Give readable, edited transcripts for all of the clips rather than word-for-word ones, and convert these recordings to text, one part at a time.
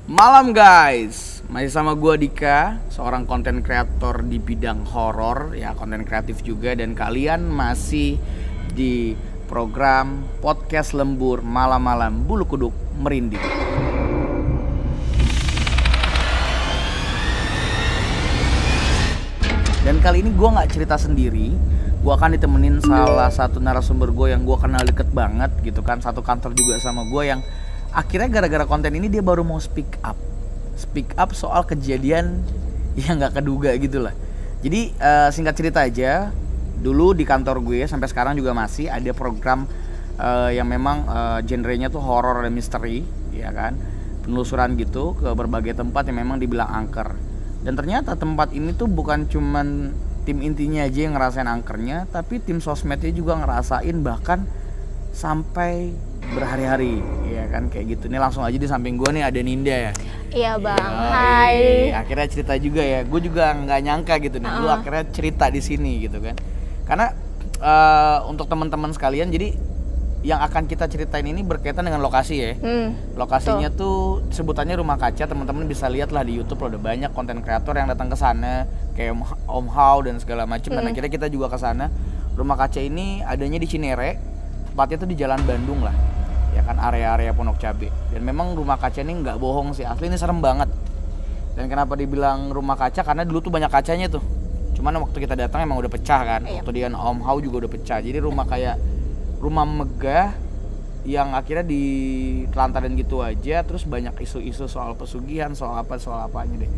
Malam guys, masih sama gua Dika, seorang konten kreator di bidang horor, ya konten kreatif juga. Dan kalian masih di program podcast lembur malam-malam bulu kuduk merinding. Dan kali ini gua nggak cerita sendiri, gua akan ditemenin salah satu narasumber gue yang gua kenal deket banget gitu kan, satu kantor juga sama gua, yang akhirnya gara-gara konten ini dia baru mau speak up soal kejadian yang nggak keduga gitu lah. Jadi singkat cerita aja, dulu di kantor gue sampai sekarang juga masih ada program yang memang genrenya tuh horor dan misteri, ya kan, penelusuran gitu ke berbagai tempat yang memang dibilang angker. Dan ternyata tempat ini tuh bukan cuman tim intinya aja yang ngerasain angkernya, tapi tim sosmednya juga ngerasain, bahkan sampai berhari-hari, ya kan, kayak gitu. Nih langsung aja di samping gue nih ada Ninda ya. Iya bang, hai. Akhirnya cerita juga ya, gue juga nggak nyangka gitu nih, lu akhirnya cerita di sini gitu kan. Karena untuk teman-teman sekalian, jadi yang akan kita ceritain ini berkaitan dengan lokasi ya. Lokasinya tuh sebutannya Rumah Kaca, teman-teman bisa lihat lah di YouTube, udah banyak konten kreator yang datang ke sana, kayak Om Hao dan segala macam. Dan akhirnya kita juga ke sana. Rumah Kaca ini adanya di Cinere, tepatnya tuh di Jalan Bandung lah, ya kan, area-area Pondok Cabe. Dan memang Rumah Kaca ini nggak bohong sih, asli ini serem banget. Dan kenapa dibilang Rumah Kaca? Karena dulu tuh banyak kacanya tuh, cuman waktu kita datang emang udah pecah kan. Waktu dia Om Hao juga udah pecah. Jadi rumah kayak rumah megah yang akhirnya ditelantarin gitu aja. Terus banyak isu-isu soal pesugihan, soal apanya deh.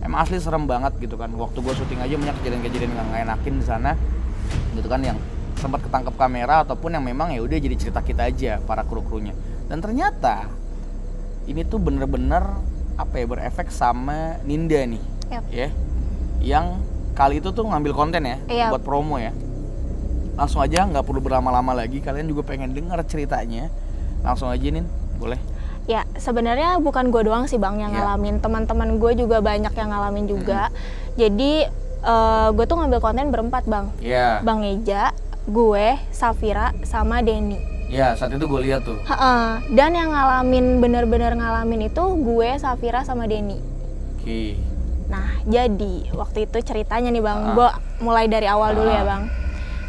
Emang asli serem banget gitu kan. Waktu gue syuting aja banyak kejadian-kejadian yang nggak enakin di sana gitu kan, yang sempat ketangkep kamera ataupun yang memang ya udah jadi cerita kita aja, para kru-krunya. Dan ternyata ini tuh bener-bener apa ya, berefek sama Ninda nih, ya, yang kali itu tuh ngambil konten ya, buat promo ya. Langsung aja, nggak perlu berlama-lama lagi, kalian juga pengen dengar ceritanya, langsung aja Nin, boleh? Ya sebenarnya bukan gue doang sih bang yang ngalamin, teman-teman gue juga banyak yang ngalamin juga. Jadi gue tuh ngambil konten berempat bang, Bang Eja, gue, Safira, sama Denny. Ya, saat itu gue lihat tuh. Dan yang ngalamin, bener-bener ngalamin itu gue, Safira, sama Denny. Oke. Nah, jadi waktu itu ceritanya nih bang, gue mulai dari awal dulu ya bang.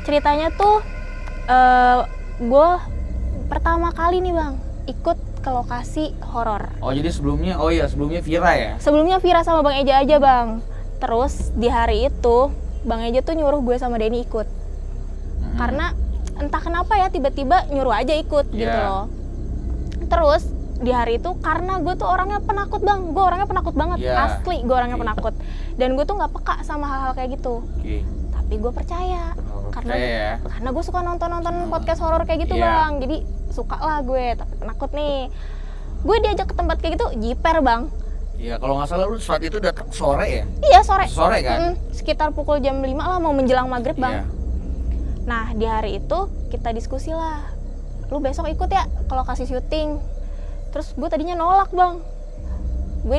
Ceritanya tuh, gue pertama kali nih bang, ikut ke lokasi horor. Oh jadi sebelumnya, sebelumnya Vira ya? Sebelumnya Vira sama Bang Eja aja bang. Terus di hari itu, Bang Eja tuh nyuruh gue sama Denny ikut. Karena entah kenapa ya tiba-tiba nyuruh aja ikut gitu loh. Terus di hari itu karena gue tuh orangnya penakut bang, gue orangnya penakut banget, asli gue orangnya penakut. Dan gue tuh nggak peka sama hal-hal kayak gitu. Tapi gue percaya karena gue suka nonton podcast horor kayak gitu bang. Jadi suka lah gue, tapi penakut nih. Gue diajak ke tempat kayak gitu, jiper bang. Iya, kalau nggak salah lu saat itu datang sore ya? Iya sore. Sore kan? Sekitar pukul jam 5 lah, mau menjelang maghrib bang. Nah di hari itu kita diskusi lah, lu besok ikut ya ke lokasi syuting. Terus gue tadinya nolak bang, gue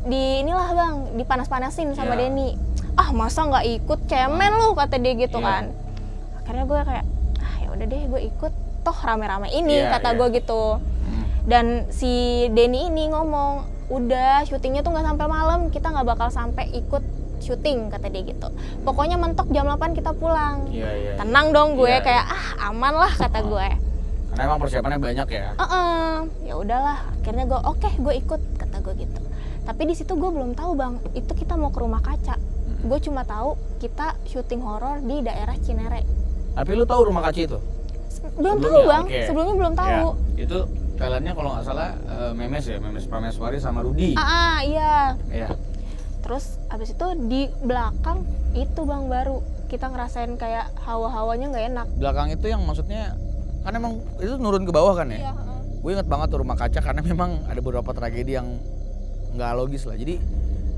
di inilah bang, dipanas-panasin sama Denny. Ah masa nggak ikut, cemen lu, kata dia gitu kan. Akhirnya gue kayak ya udah deh gue ikut, toh rame-rame ini, kata gue gitu. Dan si Denny ini ngomong, udah syutingnya tuh nggak sampai malam, kita nggak bakal sampai ikut syuting, kata dia gitu. Pokoknya mentok jam 8 kita pulang. Tenang dong gue, kayak aman lah, kata gue. Karena emang persiapannya banyak ya. Ya udahlah, akhirnya gue gue ikut, kata gue gitu. Tapi di situ gue belum tahu bang, itu kita mau ke Rumah Kaca. Gue cuma tahu kita syuting horor di daerah Cinere. Tapi lu tahu Rumah Kaca itu? Belum tahu bang, sebelumnya belum tahu. Itu talentnya kalau nggak salah Memes ya, Memes Prameswari sama Rudi. Iya. Terus abis itu di belakang itu bang, baru kita ngerasain kayak hawa-hawanya nggak enak. Belakang itu yang maksudnya kan emang itu nurun ke bawah kan ya? Gue inget banget tuh Rumah Kaca karena memang ada beberapa tragedi yang nggak logis lah. Jadi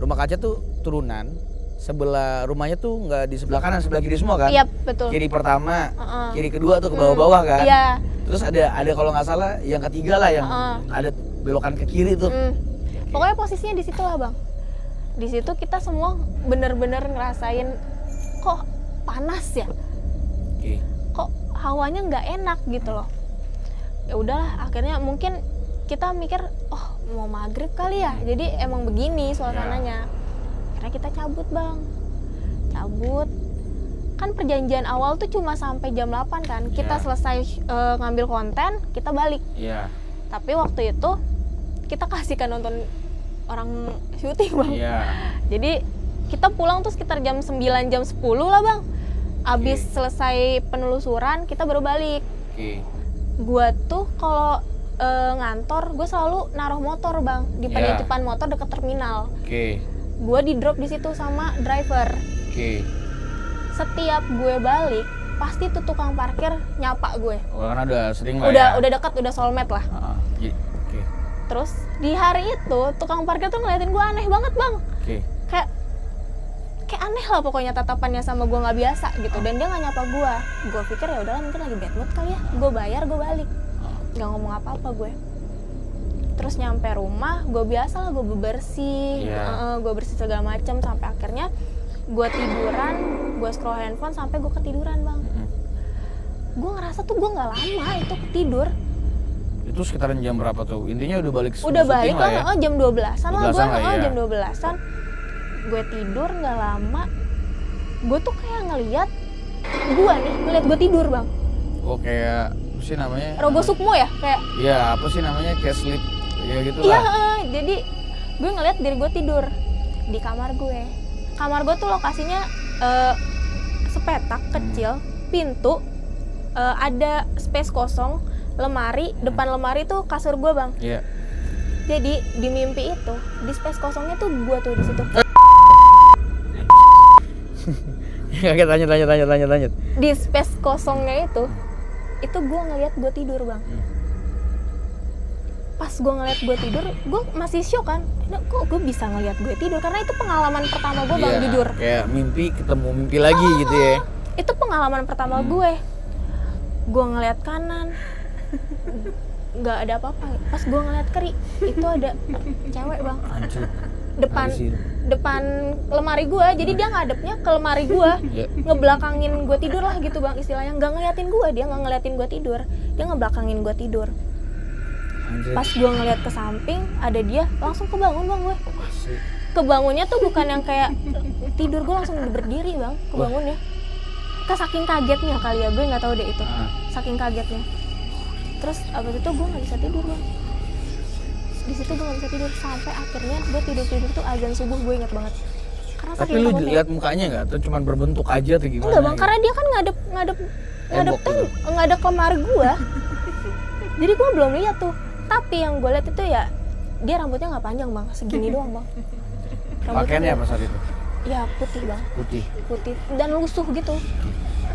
Rumah Kaca tuh turunan, sebelah rumahnya tuh nggak di sebelah kanan, sebelah kiri semua kan? Iya betul. Kiri pertama, kiri kedua tuh ke bawah-bawah kan? Iya. Terus ada kalau nggak salah yang ketiga lah yang ada belokan ke kiri tuh. Pokoknya posisinya di situ lah bang. Di situ kita semua bener-bener ngerasain kok panas ya, kok hawanya nggak enak gitu loh. Ya udahlah, akhirnya mungkin kita mikir, oh mau maghrib kali ya, jadi emang begini suasananya. Akhirnya kita cabut bang, cabut. Kan perjanjian awal tuh cuma sampai jam 8 kan, kita selesai ngambil konten, kita balik. Tapi waktu itu kita kasihkan nonton orang syuting bang. Jadi kita pulang tuh sekitar jam 9, jam 10 lah bang. Abis selesai penelusuran, kita baru balik. Gua tuh kalau ngantor, gue selalu naruh motor bang di penitipan motor deket terminal. Gue di drop di situ sama driver. Setiap gue balik, pasti tuh tukang parkir nyapa gue. Karena udah sering lah. Udah dekat, udah soulmate lah. Terus di hari itu tukang parkir tuh ngeliatin gue aneh banget bang. Kayak aneh lah pokoknya tatapannya sama gue, nggak biasa gitu. Dan dia nggak nyapa gue. Gue pikir ya udahlah mungkin lagi bad mood kali ya. Gue bayar, gue balik. Nggak ngomong apa-apa gue. Terus nyampe rumah, gue biasa lah gue bebersih, gue bersih segala macam sampai akhirnya gue tiduran, gue scroll handphone sampai gue ketiduran bang. Gue ngerasa tuh gue nggak lama itu tidur. Itu sekitaran jam berapa tuh? Intinya udah balik. Udah balik lah, ya? Jam 12-an lah gue, ya. Jam 12-an. Gue tidur nggak lama, gue tuh kayak ngeliat gue tidur bang. Oh kayak apa sih namanya? Rogo Sukmo ya kayak. Iya apa sih namanya kayak sleep ya gitu lah. Iya jadi gue ngeliat diri gue tidur di kamar gue. Kamar gue tuh lokasinya sepetak kecil, pintu, ada space kosong, lemari, depan lemari tuh kasur gue bang. Jadi di mimpi itu, di space kosongnya tuh gue tuh di situ. Lanjut. Di space kosongnya itu gue ngeliat gue tidur bang. Pas gue ngeliat gue tidur, gue masih shock kan. Kok gue bisa ngeliat gue tidur? Karena itu pengalaman pertama gue bang, jujur. Kayak mimpi ketemu mimpi lagi gitu ya. Itu pengalaman pertama gue. Gue ngeliat kanan, nggak ada apa-apa. Pas gue ngeliat kiri, itu ada cewek bang. Depan lemari gue. Jadi dia ngadepnya ke lemari gue, ngebelakangin gue tidur lah gitu bang istilahnya. Nggak ngeliatin gue, dia nggak ngeliatin gue tidur, dia ngebelakangin gue tidur. Pas gue ngeliat ke samping, ada dia, langsung kebangun bang gue. Kebangunnya tuh bukan yang kayak tidur, gue langsung berdiri bang, kebangunnya. Saking kagetnya kali ya, gue nggak tahu deh itu. Saking kagetnya. Terus abis itu gue nggak bisa tidur bang. Di situ gue nggak bisa tidur sampai akhirnya gue tidur tuh azan subuh, gue inget banget. Karena tapi lu lihat mukanya nggak? Atau cuma berbentuk aja atau gimana? Enggak bang, karena dia kan ngadep kamar gue. Jadi gue belum lihat tuh. Tapi yang gue lihat itu ya dia rambutnya nggak panjang bang, segini doang bang. Pakaiannya apa saat itu? Ya putih bang. Putih dan lusuh gitu.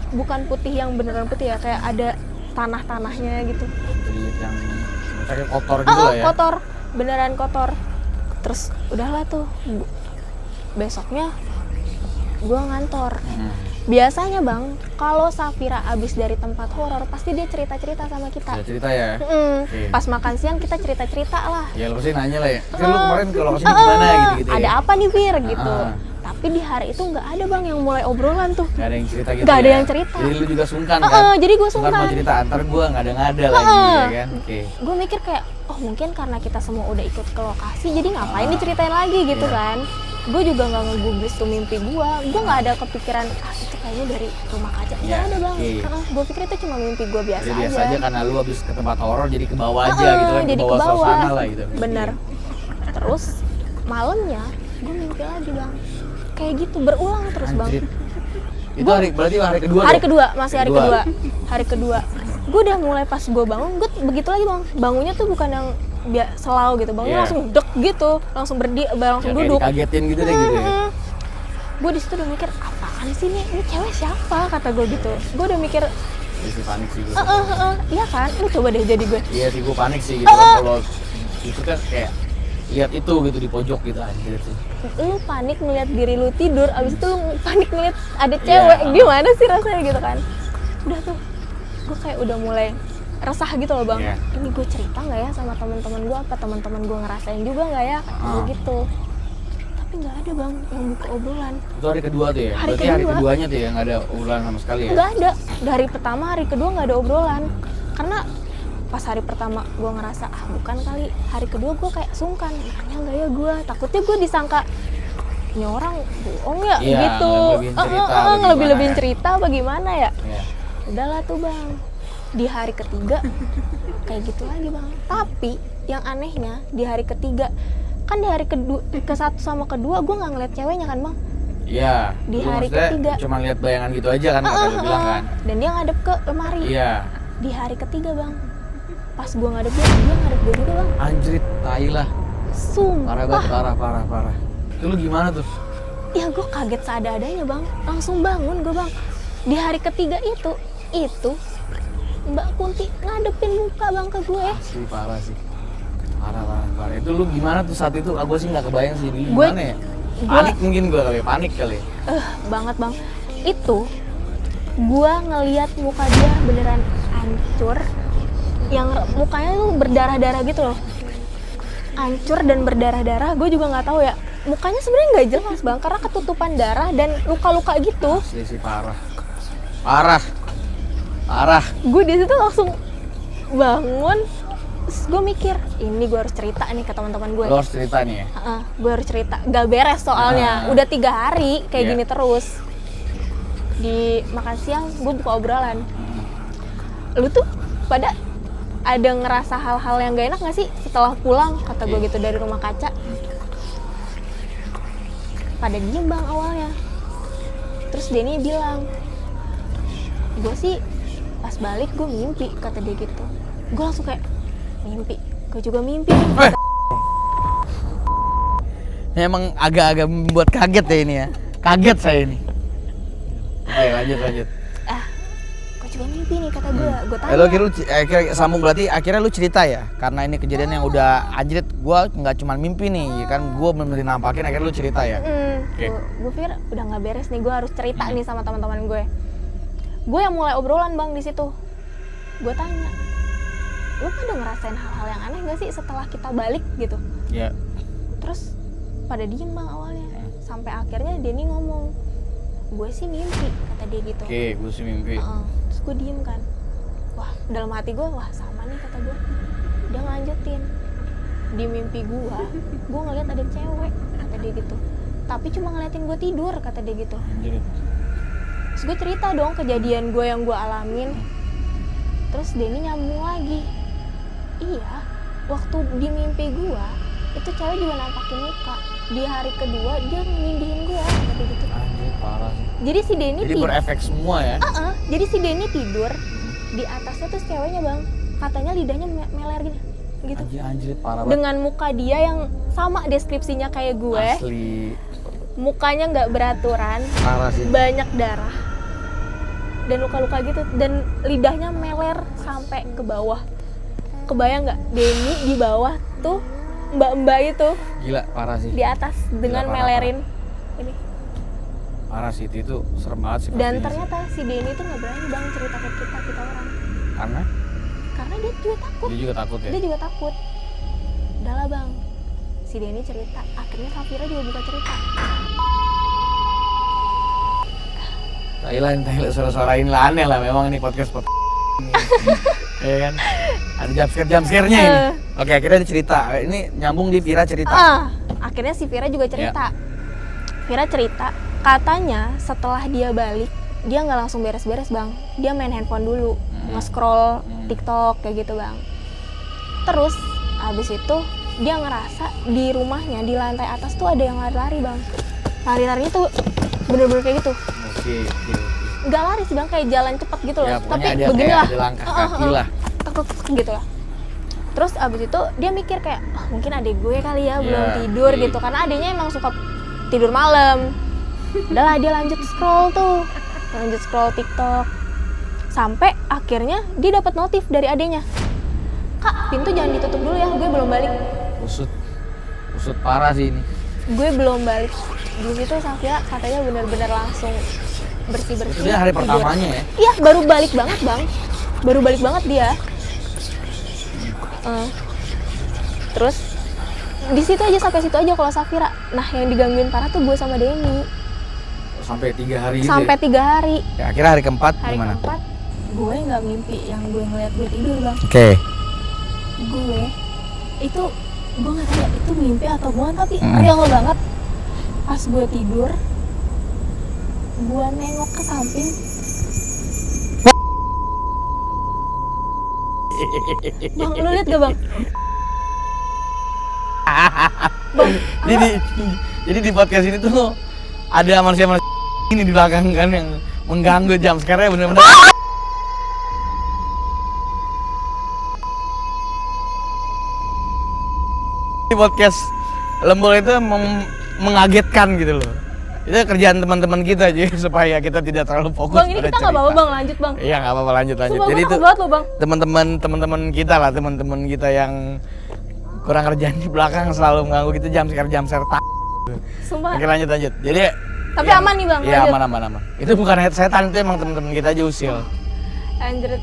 Bukan putih yang beneran putih ya, kayak ada tanah-tanahnya gitu. Jadi yang kayak kotor gitu lah ya? Kotor, beneran kotor. Terus udahlah tuh, besoknya gue ngantor. Biasanya bang, kalau Safira abis dari tempat horor pasti dia cerita-cerita sama kita. Cerita ya? Pas makan siang kita cerita-cerita lah. Ya lo pasti nanya lah ya, lu kemarin ke lokasinya gimana gitu-gitu ada ya? apa nih Fir gitu. Tapi di hari itu nggak ada bang yang mulai obrolan tuh. Gak ada yang cerita gitu. Gak ada yang cerita. Jadi lu juga sungkan kan? Jadi gue sungkan. Mau cerita antar gue ngada-ngada lagi ya kan? Gue mikir kayak, oh mungkin karena kita semua udah ikut ke lokasi, jadi ngapain diceritain lagi gitu kan? Gue juga nggak ngegubris tuh mimpi gue nggak ada kepikiran itu kayaknya dari rumah kaca. Nggak ada bang. Gue pikir itu cuma mimpi gue biasa aja. Biasa aja karena lu habis ke tempat horor jadi ke bawah aja gitu kan, jadi ke bawah suasana lah gitu. Bener. Terus malamnya gue mimpi lagi bang, kayak gitu berulang terus bang. Itu berarti hari kedua? Hari kedua gue udah mulai, pas gue bangun gue begitu lagi bang, bangunnya tuh bukan yang selau gitu, bangunnya langsung dek gitu, langsung langsung duduk. Kagetin gitu deh gitu ya. Gue di situ udah mikir apaan sih ini cewek siapa, kata gue gitu. Gue udah mikir panik sih gue. Iya kan, lu coba deh jadi gue. Iya sih gue panik sih gitu kan, kalau itu kan kayak lihat itu gitu di pojok gitu anjir sih. Lu panik ngeliat diri lu tidur, abis itu lu panik ngeliat ada cewek, gimana sih rasanya gitu kan. Udah tuh gue kayak udah mulai resah gitu loh bang. Ini gue cerita nggak ya sama teman-teman gue, apa teman-teman gue ngerasain juga nggak ya, kayak gitu. Tapi nggak ada bang yang buka obrolan. Itu hari kedua tuh ya? Berarti hari keduanya tuh ya nggak ada obrolan sama sekali ya? Nggak ada. Dari pertama hari kedua nggak ada obrolan. Karena pas hari pertama gue ngerasa bukan kali, hari kedua gue kayak sungkan, nanya nggak ya gue, takutnya gue disangka ini orang bohong ya gitu, ngelebih-lebihin cerita apa gimana ya. Udahlah tuh bang, di hari ketiga kayak gitu lagi bang. Tapi yang anehnya di hari ketiga, kan di hari kedua, ke satu sama kedua gue nggak ngeliat ceweknya kan bang. Iya. Di hari ketiga cuma lihat bayangan gitu aja kan, kata lu bilang kan. Dan dia ngadep ke lemari. Iya. Di hari ketiga bang, pas gue ngadep dia ngadep gue juga bang. Anjrit, tai lah. Sumpah. Parah. Itu lu gimana tuh? Ya gue kaget seada-adanya bang, langsung bangun gue bang. Di hari ketiga itu Mbak Kunti ngadepin muka bang ke gue. Asli parah sih. Parah. Itu lu gimana tuh saat itu? Gue sih nggak kebayang sih dulu gimana ya. Panik mungkin gue kali, panik kali. Banget bang. Itu gue ngeliat muka dia beneran hancur, yang mukanya tuh berdarah-darah gitu loh. Hancur dan berdarah-darah. Gue juga nggak tahu ya. Mukanya sebenarnya nggak jelas bang, karena ketutupan darah dan luka-luka gitu. Asli sih parah. Gue di situ langsung bangun, terus gue mikir ini gue harus cerita nih ke teman-teman gue. Lo harus cerita nih ya? Gue harus cerita, gak beres soalnya. Udah 3 hari kayak gini terus. Di makan siang gue buka obrolan. Lu tuh pada ada ngerasa hal-hal yang gak enak gak sih setelah pulang, kata gue gitu, dari rumah kaca. Pada diem bang awalnya. Terus Denny bilang, gue sih pas balik gue mimpi, kata dia gitu. Gue langsung kayak, mimpi? Gue juga mimpi. Ini emang agak-agak membuat kaget ya ini ya. Kaget saya ini. Oke, lanjut. Gue juga mimpi nih, kata gue. Gue tanya. Lo akhirnya sambung, berarti akhirnya lu cerita ya? Karena ini kejadian yang udah anjrit, gue nggak cuma mimpi nih, kan gue bener-bener nampakin, akhirnya lu cerita ya? Gue pikir udah nggak beres nih, gue harus cerita nih sama teman-teman gue. Gue yang mulai obrolan bang di situ. Gue tanya, lu pada ngerasain hal-hal yang aneh gak sih setelah kita balik gitu? Iya. Terus pada diem bang awalnya, sampai akhirnya Denny ngomong, gue sih mimpi, kata dia gitu. Oke, gue sih mimpi. Terus gue diem kan, wah dalam hati gue, wah sama nih, kata gue. Dia ngelanjutin, di mimpi gue ngeliat ada cewek, kata dia gitu. Tapi cuma ngeliatin gue tidur, kata dia gitu. Anjir. Terus gue cerita dong kejadian gue yang gue alamin. Terus Denny nyambung lagi, iya, waktu di mimpi gue itu cewek juga nampakin muka. Di hari kedua dia nindihin gue, kata gitu. Anjir, parah sih. Jadi si Denny jadi berefek semua ya? Jadi si Denny tidur, di atasnya tuh ceweknya bang, katanya lidahnya meler gini gitu. Anjir, parah banget. Dengan muka dia yang sama deskripsinya kayak gue. Asli. Mukanya nggak beraturan, parah sih. banyak darah dan luka-luka gitu, dan lidahnya meler sampai ke bawah. Kebayang nggak Denny di bawah tuh mbak-mbak itu? Gila, parah sih. Di atas dengan melerin ini. Parah sih, itu serem banget sih. Dan ternyata si Denny tuh nggak berani bang cerita ke kita orang. Karena dia juga takut. Dia juga takut ya? Dia juga takut. Udahlah bang, si Denny cerita. Akhirnya Safira juga buka cerita. Thailand, suara-suara ini lah aneh lah, memang ini podcast ini. Ya kan? Ada jump-scare-nya ini. Oke, akhirnya dia cerita. Ini nyambung di Vira cerita. Akhirnya si Vira juga cerita. Vira cerita, katanya setelah dia balik, dia nggak langsung beres-beres bang. Dia main handphone dulu, nge-scroll TikTok kayak gitu bang. Terus abis itu dia ngerasa di rumahnya, di lantai atas tuh ada yang lari-lari bang. Lari-larinya tuh bener-bener kayak gitu. Oke. Nggak lari sih bang, kayak jalan cepat gitu loh. Ya, tapi beginilah. Ada langkah kaki lah. Gitu lah. Terus abis itu dia mikir kayak, mungkin adik gue kali ya belum tidur gitu. Karena adiknya emang suka tidur malam. Udahlah dia lanjut scroll TikTok. Sampai akhirnya dia dapat notif dari adiknya. Kak, pintu jangan ditutup dulu ya, gue belum balik. Usut parah sih ini. Gue belum balik. Di situ Safira katanya benar-benar langsung bersih-bersih. Itu dia hari pertamanya ya? Iya, baru balik banget bang. Baru balik banget dia. Terus di situ aja, sampai situ aja kalau Safira. Nah yang digangguin parah tuh gue sama Denny. Sampai 3 hari gitu. Sampai 3 hari. Ya, akhirnya hari keempat Hari gimana? keempat gue nggak mimpi yang gue ngeliat gue tidur bang. Oke. gue itu gue nggak tahu itu mimpi atau bukan, tapi real banget. Pas gue tidur, gue nengok ke samping. Bang, lu lihat gak bang? Bang, jadi di podcast ini tuh ada manusia-manusia ini di belakang kan yang mengganggu jam sekarang bener-bener. Di podcast Lembul itu mengagetkan gitu loh. Itu kerjaan teman-teman kita aja supaya kita tidak terlalu fokus. Bang, ini kita nggak apa-apa bang, lanjut bang. Iya nggak apa-apa, lanjut. Sumpah, Jadi itu teman-teman kita lah, teman-teman kita yang kurang kerjaan di belakang selalu mengganggu kita jam share Sumpah. Oke, lanjut. Jadi tapi aman nih bang. Iya aman. Itu bukan setan, itu emang teman-teman kita aja usil. Anjir.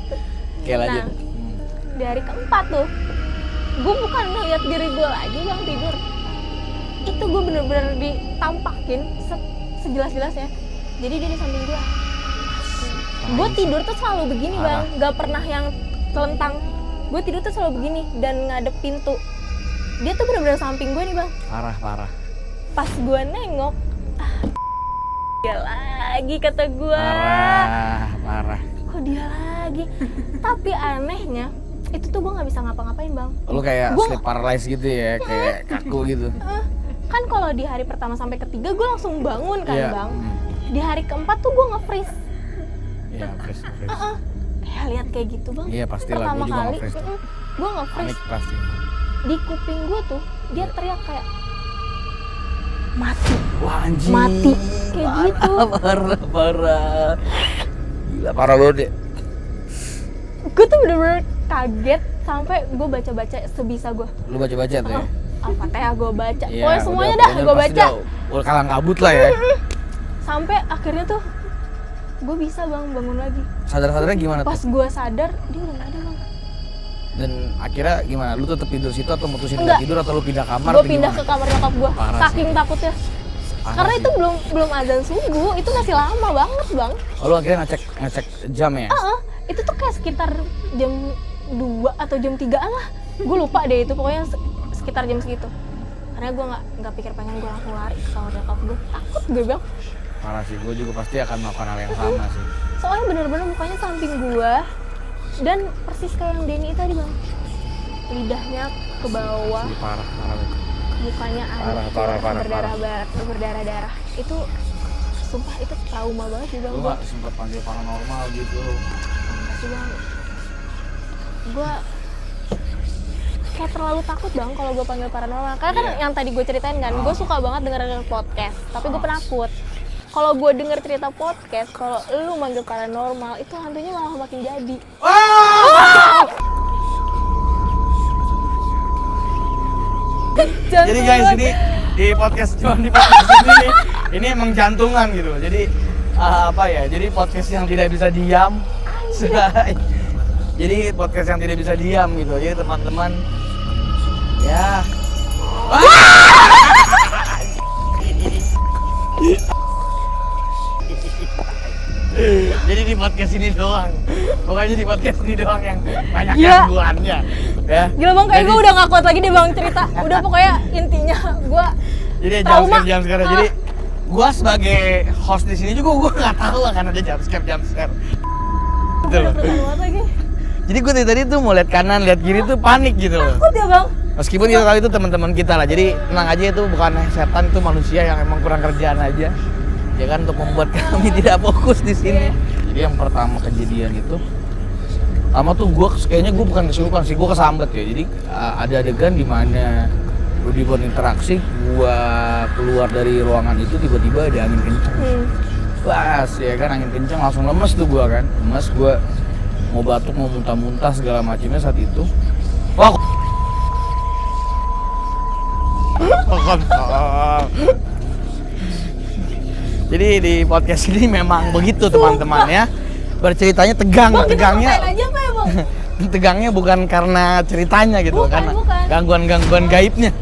Oke, lanjut. Nah, di hari keempat tuh, gue bukan ngeliat diri gue lagi bang tidur. Itu gue bener-bener ditampakin sejelas-jelasnya. Jadi dia di samping gue. Gue tidur tuh selalu begini bang, gak pernah yang telentang. Gue tidur tuh selalu begini dan ngadep pintu. Dia tuh bener-bener samping gue nih bang. Parah. Pas gue nengok, dia lagi kata gue. Parah. Kok dia lagi? Tapi anehnya, itu tuh gue nggak bisa ngapa-ngapain bang. Lu kayak sleep paralysis gitu ya, kayak kaku gitu. Kan kalau di hari pertama sampai ketiga gue langsung bangun kan bang. Di hari keempat tuh gue nge-freeze. Iya, freeze. Ya lihat kayak gitu bang. Iya pastilah, gue juga nge-freeze. Gue nge-freeze. Pasti. Di kuping gue tuh dia teriak kayak mati. Wah anjing. Mati kayak gitu. Parah. Gila, parah banget deh. Gue tuh bener-bener kaget sampai gue baca-baca sebisa gue. Lu baca-baca tuh ya? Al-Fatihah gue baca, Ya, pokoknya semuanya dah gue baca. Udah kalang kabut lah ya. Sampai akhirnya tuh gue bisa bang bangun lagi. Sadar-sadarnya gimana Pas tuh? gue sadar dia udah nggak ada bang. Dan akhirnya gimana? Lu tetap tidur situ atau mutusin Enggak. nggak tidur atau lu pindah kamar? Gue pindah ke kamar nyokap gue, Parah saking takutnya. Karena sih. itu belum azan subuh, itu masih lama banget bang. Oh, lu akhirnya ngecek jam ya? Itu tuh kayak sekitar jam 2 atau jam 3-an lah. Gue lupa deh itu, pokoknya sekitar jam segitu. Karena gue nggak pikir pengen gue langsung lari ke kamar nyokap gue, takut gue bang. Parah sih, gue juga pasti akan melakukan hal yang sama sih. Soalnya bener-bener mukanya samping gue dan persis kayak yang Denny tadi bang, lidahnya ke bawah, Parah banget. mukanya aneh, berdarah-darah. Itu sumpah itu trauma banget sih bang. Lu nggak sempet panggil paranormal gitu? Enggak sih bang, gue kayak terlalu takut bang kalau gue panggil paranormal. Karena kan yang tadi gue ceritain kan, gue suka banget dengerin podcast, tapi gue penakut. Kalau gue denger cerita podcast, kalau lu manggil paranormal, itu hantunya malah makin jadi. Jadi guys, ini di podcast ini emang jantungan gitu. Jadi apa ya? Jadi podcast yang tidak bisa diam. Jadi podcast yang tidak bisa diam gitu. Jadi teman-teman ya. Jadi di podcast ini doang. Pokoknya di podcast ini doang yang banyak gangguannya. Ya. Gila bang, kayak gue udah gak kuat lagi deh bang cerita. Udah pokoknya intinya gue jadi trauma. jam sekarang. Jadi gue sebagai host di sini juga gue nggak tahu akan ada jam scare. Gitu loh. Jadi gue tadi tuh mau lihat kanan, lihat kiri tuh panik gitu loh. Takut ya bang. Meskipun kita tahu itu teman-teman kita lah. Jadi tenang aja, itu bukan setan, itu manusia yang emang kurang kerjaan aja. Ya kan, untuk membuat kami tidak fokus di sini. Jadi yang pertama kejadian itu, tuh kayaknya gue bukan kesurupan sih, gue kesambet ya. Jadi ada adegan di mana Rudy berinteraksi, gue keluar dari ruangan itu tiba-tiba ada angin kencang. Pas ya kan, angin kencang langsung lemes tuh gue kan, gue mau batuk, mau muntah-muntah segala macamnya saat itu. Wah, jadi di podcast ini memang begitu teman-teman ya. Berceritanya tegang, bang, tegangnya. Aja apa ya, bang? Tegangnya bukan karena ceritanya gitu, karena gangguan-gangguan gaibnya.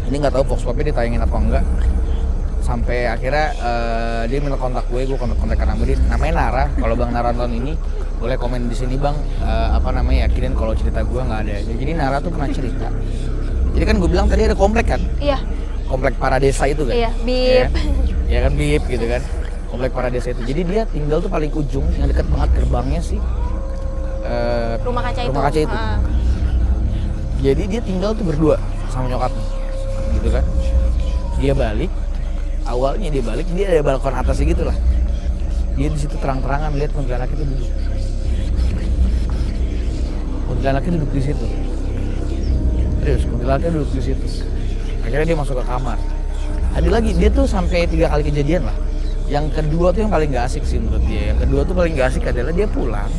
Ini nggak tahu Vox Popnya ditayangin apa enggak. sampai akhirnya dia minta kontak gue kontak-kontakan sama dia, namanya Nara. Kalau Bang Nara nonton ini boleh komen di sini Bang, yakinin kalau cerita gue nggak ada. Jadi Nara tuh pernah cerita. Jadi kan gue bilang tadi ada komplek kan? Iya. Komplek para desa itu kan? Iya, BIP. Ya kan BIP gitu kan? Komplek para desa itu. Jadi dia tinggal tuh paling ujung yang dekat banget gerbangnya sih. Rumah kaca itu. Jadi dia tinggal tuh berdua sama nyokapnya, gitu kan? Dia balik, awalnya dia ada balkon atasnya gitu lah. Dia di situ terang-terangan lihat kuntilanak itu duduk. Kuntilanaknya duduk di situ. Terus kuntilanaknya duduk di situ. Akhirnya dia masuk ke kamar. Ada lagi, dia tuh sampai 3 kali kejadian lah. Yang kedua tuh yang paling gak asik sih menurut dia. Yang kedua tuh paling gak asik adalah dia pulang,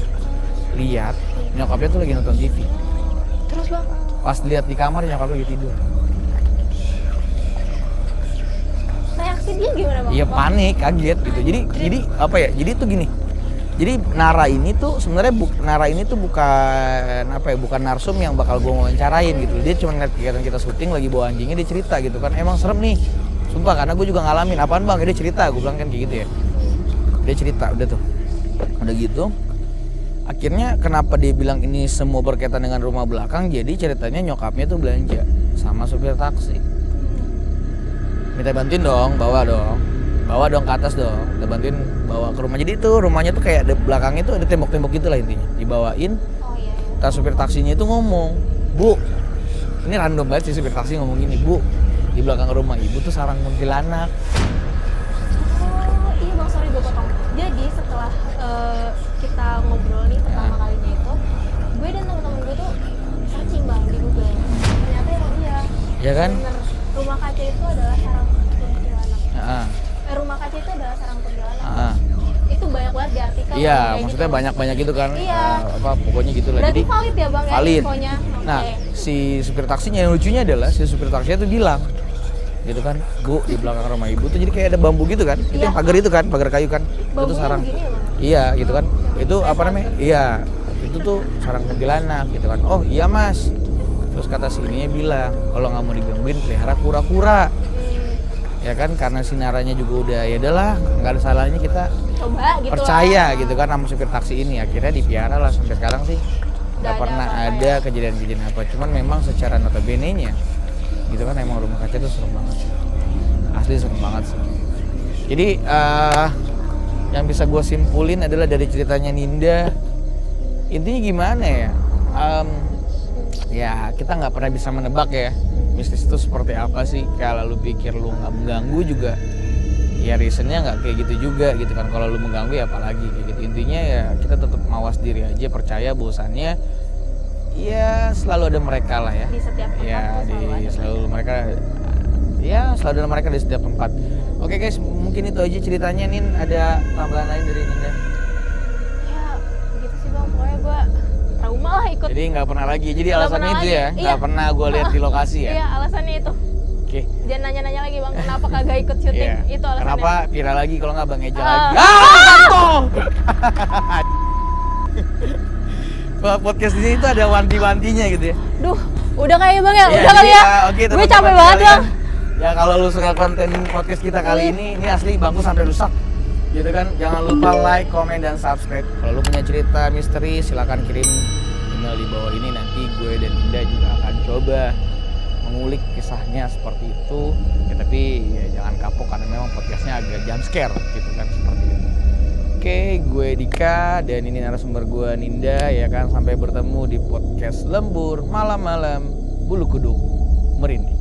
lihat nyokapnya tuh lagi nonton TV. Terus Bang? Pas lihat di kamar nyokapnya lagi tidur. Reaksi dia gimana Bang? Iya panik, kaget gitu. Jadi apa ya? Jadi tuh gini. Jadi Nara ini tuh sebenarnya bukan narsum yang bakal gue wawancarain gitu. Dia cuma ngeliat kegiatan kita syuting lagi bawa anjingnya, dia cerita gitu kan. Emang serem nih. Sumpah, karena gue juga ngalamin. Apaan Bang? Dia cerita, gue bilang kan kayak gitu ya. Dia cerita, udah tuh. Udah gitu. Akhirnya kenapa dia bilang ini semua berkaitan dengan rumah belakang? Jadi ceritanya nyokapnya tuh belanja sama supir taksi. Minta bantuin dong, bawa dong ke atas dong. Kita bantuin bawa ke rumah. Jadi itu rumahnya tuh kayak belakangnya tuh ada tembok-tembok gitu lah intinya. Dibawain. Oh iya. Tas supir taksinya itu ngomong, "Bu." Ini random banget sih supir taksi ngomong gini, "Bu, di belakang rumah Ibu tuh sarang kuntilanak." Oh iya Bang, sorry gue potong. Jadi setelah kita ngobrol nih pertama kalinya itu, gue dan teman-teman gue tuh searching Bang di Google. Ternyata emang iya. Ya kan? Bener, rumah kaca itu adalah sarang kuntilanak. Rumah kaca itu adalah sarang kuntilanak. Itu banyak banget di artikel. Iya, maksudnya gitu. banyak gitu kan. Iya. Pokoknya gitulah. Berarti Jadi valid ya Bang valid. ya infonya. Nah, si supir taksinya yang lucunya adalah si supir taksinya tuh bilang gitu kan, "Bu, di belakang rumah Ibu tuh jadi kayak ada bambu gitu kan." Itu yang pagar itu kan, pagar kayu kan. Itu tuh sarang. Begini, ya, Bang? Iya, gitu kan. Itu apa namanya? Iya, itu tuh sarang kuntilanak gitu kan. "Oh, iya, Mas." Terus kata si ininya bilang, "Kalau nggak mau digangguin, pelihara kura-kura." Ya kan, karena sinaranya juga udah ya udahlah, nggak ada salahnya kita Coba gitu percaya lah. gitu kan sama supir taksi ini. Akhirnya dipiara lah sampai sekarang sih nggak Ada pernah apa-apa ada ya. kejadian-kejadian apa. Cuman memang secara notabene-nya gitu kan emang rumah kaca itu serem banget sih. Asli serem banget sih. Jadi yang bisa gue simpulin adalah dari ceritanya Ninda, intinya gimana ya? Ya kita nggak pernah bisa menebak ya mistis itu seperti apa sih. Kalau lu pikir lu nggak mengganggu juga, ya reasonnya nggak kayak gitu juga gitu kan. Kalau lu mengganggu ya apalagi kayak gitu. Intinya ya kita tetap mawas diri aja, percaya bahwasannya ya selalu ada mereka lah ya. Di setiap tempat Ya selalu selalu ada mereka di setiap tempat. Oke guys, mungkin itu aja ceritanya. Nin, ada tambahan lain dari Ninda? Ya gitu sih Bang, pokoknya gue trauma lah ikut. Jadi nggak pernah lagi. Jadi Nggak alasannya pernah itu lagi. ya, Iya. nggak pernah gue lihat di lokasi ya. Iya, alasannya itu. Oke. Jangan nanya-nanya lagi Bang, kenapa kagak ikut syuting? Iya. Itu alasannya. Kenapa viral lagi kalau nggak Bang Eja Ah. lagi? Wah, podcast di sini tuh ada wanti-wantinya gitu ya. Duh, udah kali ya Bang ya? Iya, Udah kali jadi, ya? oke, Gue teman-teman capek banget sekalian. Bang. Ya kalau lu suka konten podcast kita kali ini asli bangku sampai rusak. Gitu kan, jangan lupa like, komen, dan subscribe. Kalau lu punya cerita misteri, silakan kirim email di bawah ini. Nanti gue dan Indah juga akan coba mengulik kisahnya seperti itu. Ya tapi ya jangan kapok karena memang podcastnya agak jump scare gitu kan, seperti itu. Oke, gue Dika dan ini narasumber gue Ninda ya kan. Sampai bertemu di podcast Lembur Malam-Malam Bulu Kuduk Merinding.